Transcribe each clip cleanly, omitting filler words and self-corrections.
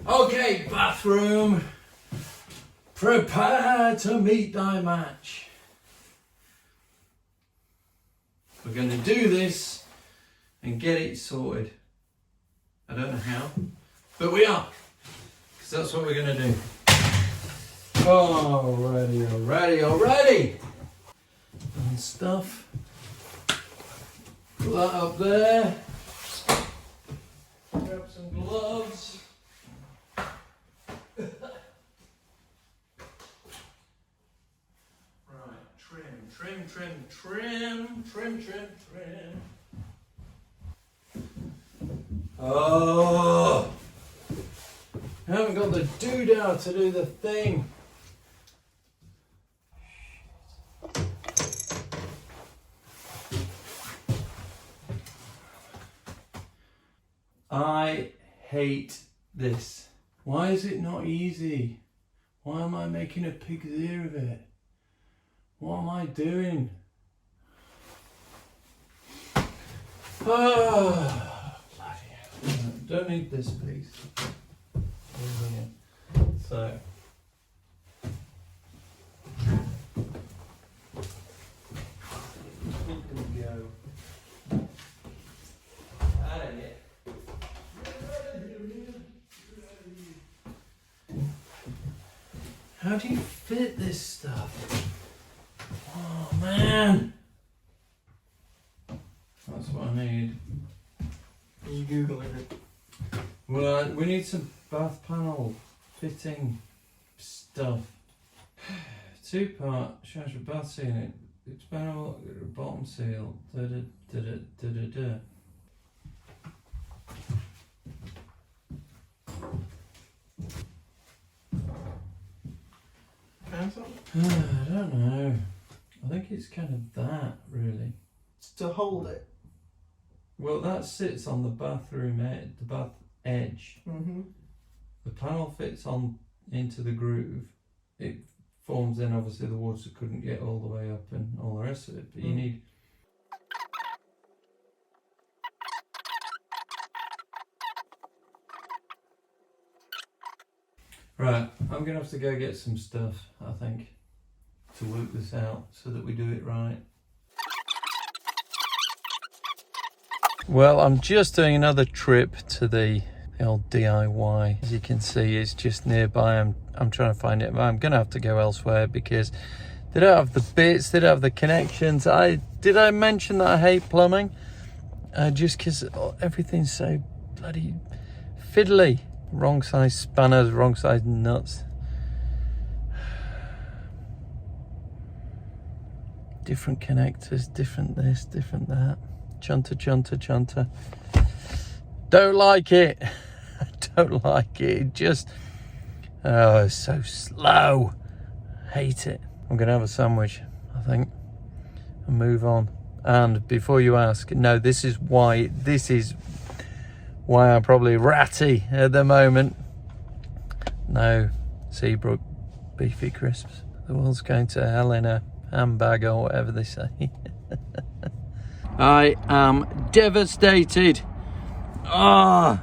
Okay, bathroom. Prepare to meet thy match. We're going to do this and get it sorted. I don't know how, but we are. Because that's what we're going to do. Alrighty. And stuff. Put that up there. Grab some gloves. Trim. Oh, I haven't got the doodah to do the thing. I hate this. Why is it not easy? Why am I making a pig's ear of it? What am I doing? Oh, bloody hell. Don't need this piece. So. Here we go. Out of here. How do you fit this stuff? Oh man! That's what I need. Are you Googling it? Well, we need some bath panel fitting stuff. 2-part shower bath ceiling. Expandable bottom seal. Da. I don't know. I think it's kind of that, really. To hold it? Well, that sits on the bathroom the bath edge. Mm-hmm. The panel fits on into the groove. It forms in, obviously, the water couldn't get all the way up and all the rest of it. But you need... Right, I'm going to have to go get some stuff, I think, to work this out so that we do it right. Well, I'm just doing another trip to the old DIY. As you can see, it's just nearby. I'm trying to find it, but I'm going to have to go elsewhere because they don't have the bits, they don't have the connections. Did I mention that I hate plumbing? Just because everything's so bloody fiddly. Wrong size spanners, wrong size nuts. Different connectors, different this, different that. Chunter. Don't like it. I don't like it. It just, oh, it's so slow. Hate it. I'm going to have a sandwich, I think, and move on. And before you ask, no, this is why I'm probably ratty at the moment. No Seabrook beefy crisps. The world's going to hell in a handbag or whatever they say. I am devastated. Ah,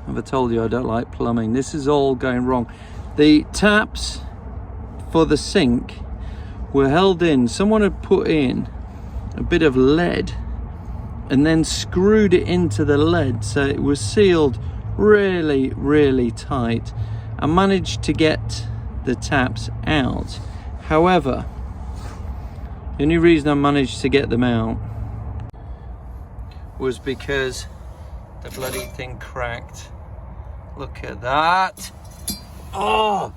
have I told you I don't like plumbing? This is all going wrong. The taps for the sink were held in. Someone had put in a bit of lead and then screwed it into the lead, so it was sealed really tight. I managed to get the taps out. However, the only reason I managed to get them out was because the bloody thing cracked. Look at that. Oh,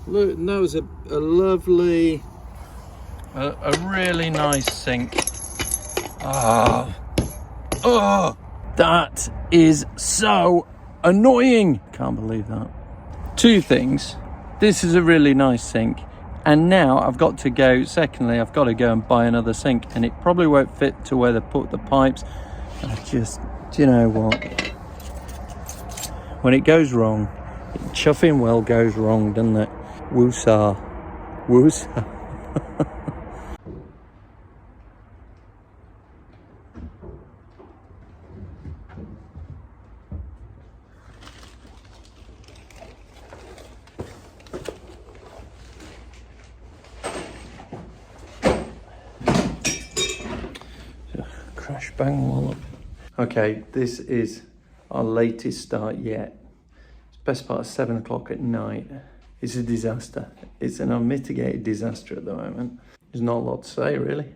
look, that was a lovely, a really nice sink. Oh, that is so annoying. Can't believe that. Two things. This is a really nice sink. And now I've got to go, secondly, I've got to go and buy another sink. And it probably won't fit to where they put the pipes. I just, do you know what? When it goes wrong, chuffing well goes wrong, doesn't it? Woosah. bang them all up. Okay, this is our latest start yet. It's best part of 7 o'clock at night. It's a disaster. It's an unmitigated disaster at the moment. There's not a lot to say really.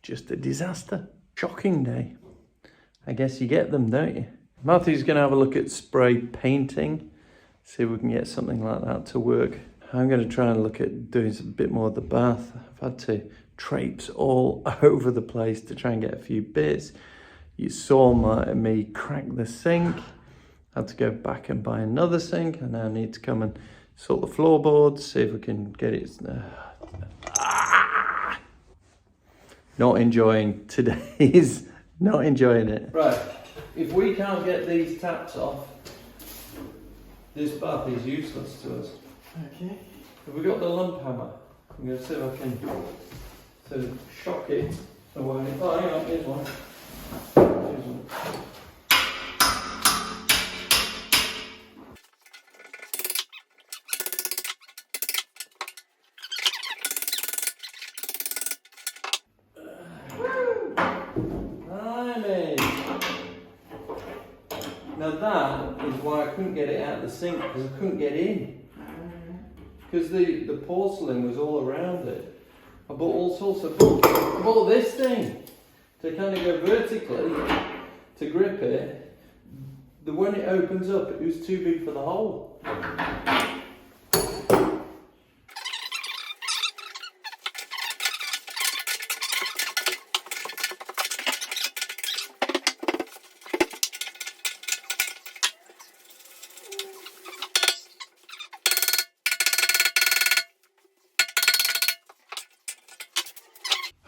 Just a disaster. Shocking day. I guess you get them, don't you? Matthew's going to have a look at spray painting. See if we can get something like that to work. I'm going to try and look at doing a bit more of the bath. I've had to traipse all over the place to try and get a few bits. You saw me crack the sink. I had to go back and buy another sink. I now need to come and sort the floorboards, see if we can get it. Not enjoying today's, not enjoying it. Right, if we can't get these taps off, this bath is useless to us. Okay. Have we got the lump hammer? I'm going to see if I can sort of shock it away. Oh, hang on, here's one. Here's one. Now that is why I couldn't get it out of the sink, because I couldn't get in. Because the porcelain was all around it. I bought all sorts of, I bought this thing to kind of go vertically to grip it. When it opens up, it was too big for the hole.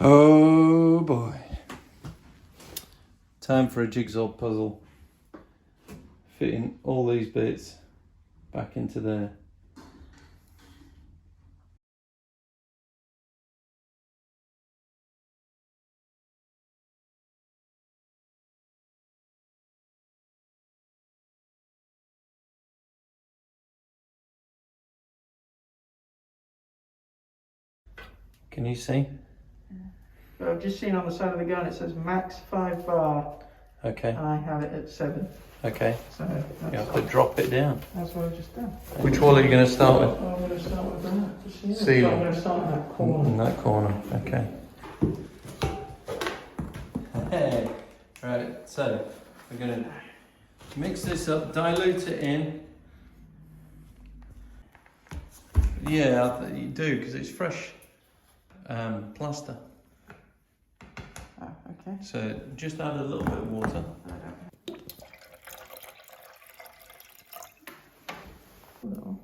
Oh boy. Time for a jigsaw puzzle. Fitting all these bits back into there. Can you see? I've just seen on the side of the gun it says max 5 bar. Okay. And I have it at 7. Okay. So You have to drop it down. that's what I've just done. Which wall are you going to start with? I'm going to start with that. Just here. See. So I'm going to start in that corner. In that corner. Okay. Hey. Right. So we're going to mix this up, dilute it in. Yeah, you do, because it's fresh plaster. Oh, okay. So just add a little bit of water. Little.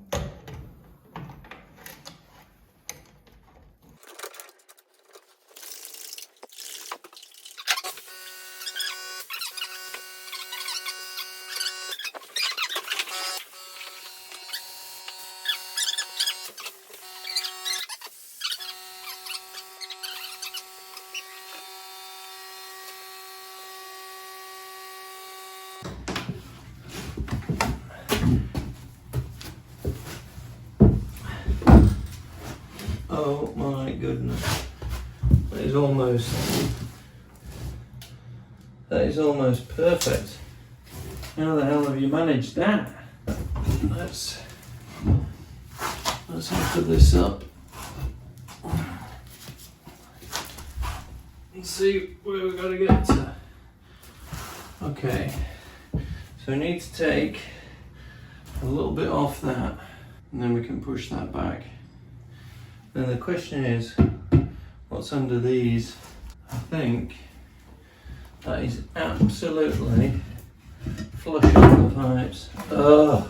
Oh my goodness. That is almost perfect. How the hell have you managed that? Let's put this up. Let's see where we've got to get to. Okay, so we need to take a little bit off that, and then we can push that back. Then the question is, what's under these? I think that is absolutely flush on the pipes. Oh,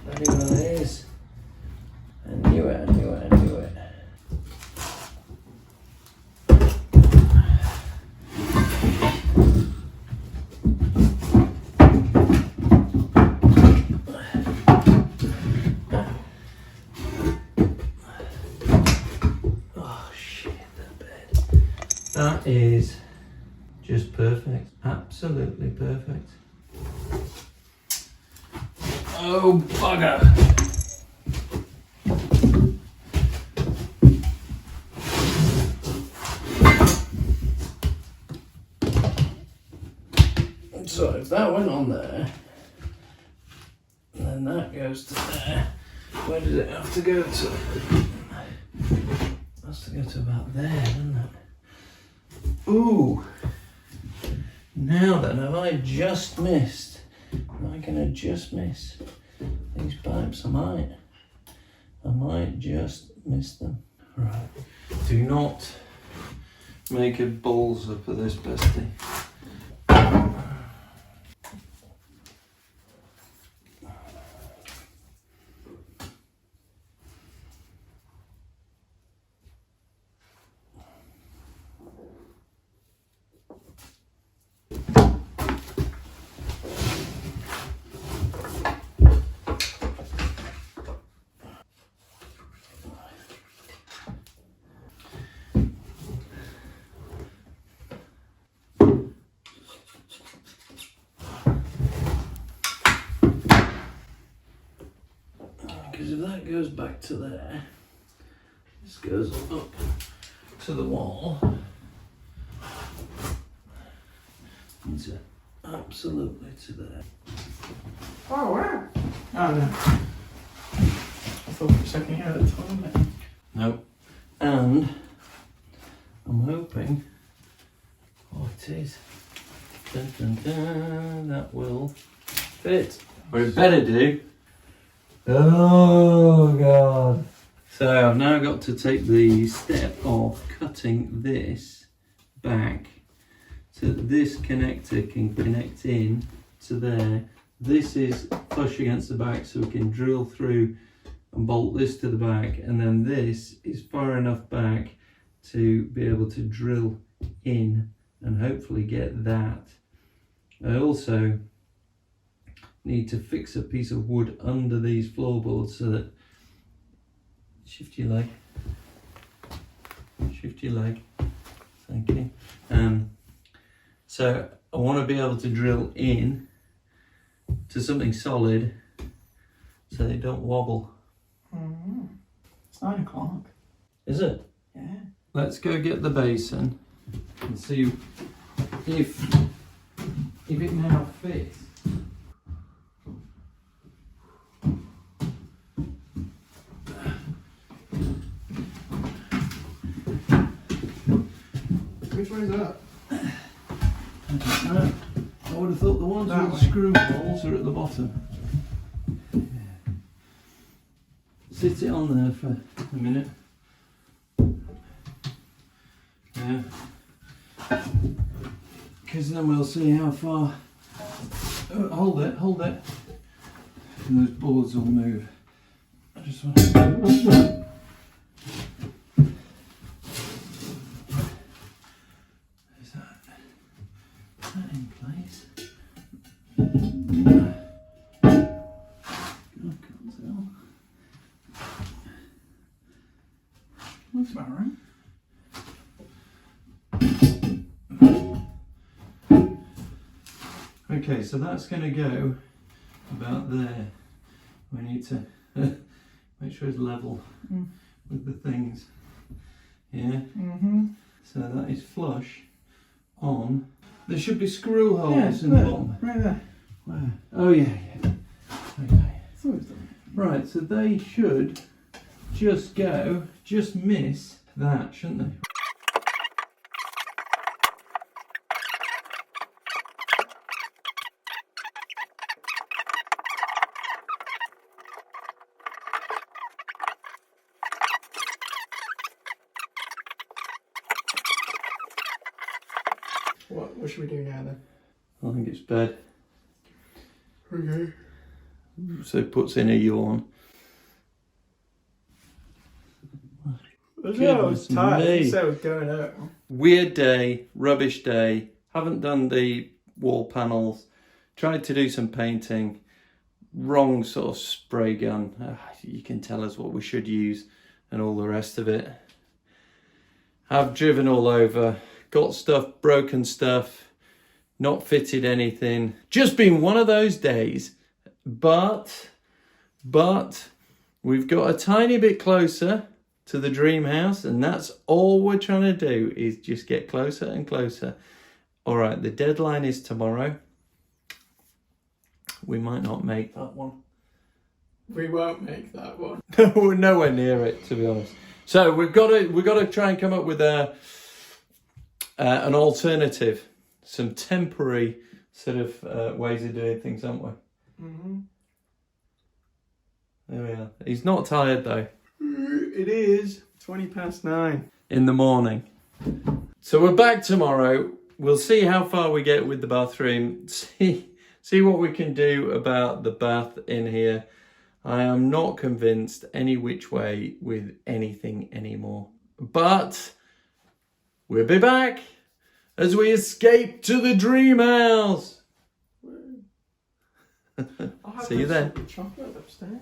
I knew what it is. I knew it. That is just perfect, absolutely perfect. Oh bugger! So if that went on there, then that goes to there. Where does it have to go to? It has to go to about there, doesn't it? Ooh! Now then, have I just missed? Am I gonna just miss these pipes? I might just miss them. Right. Do not make a balls up of this, bestie. Because if that goes back to there, this goes up to the wall. It's absolutely to there. Oh wow! Oh no. I thought for a second you had a toilet. Nope. And I'm hoping, oh it is, dun, dun, dun, that will fit. Or it better do. Oh God. So I've now got to take the step of cutting this back so that this connector can connect in to there. This is flush against the back so we can drill through and bolt this to the back, and then this is far enough back to be able to drill in and hopefully get that. I also need to fix a piece of wood under these floorboards so that, shift your leg, thank you. So I want to be able to drill in to something solid so they don't wobble. Mm-hmm. It's 9 o'clock. Is it? Yeah. Let's go get the basin and see if it now fits. Which way is up? I don't know. I would have thought the ones That with way. screw holes are at the bottom. Sit it on there for a minute. Yeah. Because then we'll see how far. Oh, hold it. And those boards will move. I just want to. Is that in place? God, I can't tell. Looks about right. Okay, so that's going to go about there. We need to make sure it's level with the things. Yeah? Mm-hmm. So that is flush on. There should be screw holes Yeah, in the there, bottom. right there. Where? Oh yeah. Okay. It's always done. Right, so they should just miss that, shouldn't they? What should we do now then? I think it's bed. Okay. So it puts in a yawn. I was Goodness tired. me. So I was going out. Weird day, rubbish day. Haven't done the wall panels. Tried to do some painting. Wrong sort of spray gun. You can tell us what we should use and all the rest of it. I've driven all over. Got stuff, broken stuff. Not fitted anything. Just been one of those days. But we've got a tiny bit closer to the dream house, and that's all we're trying to do is just get closer and closer. All right, the deadline is tomorrow. we might not make that one. We won't make that one. No, we're nowhere near it, to be honest. So we've got to try and come up with an alternative, some temporary sort of ways of doing things, aren't we? Mm-hmm. There we are. He's not tired though. It is 9:20 in the morning. So we're back tomorrow. We'll see how far we get with the bathroom. See what we can do about the bath in here. I am not convinced any which way with anything anymore. But we'll be back as we escape to the dream house. See you then. Chocolate upstairs.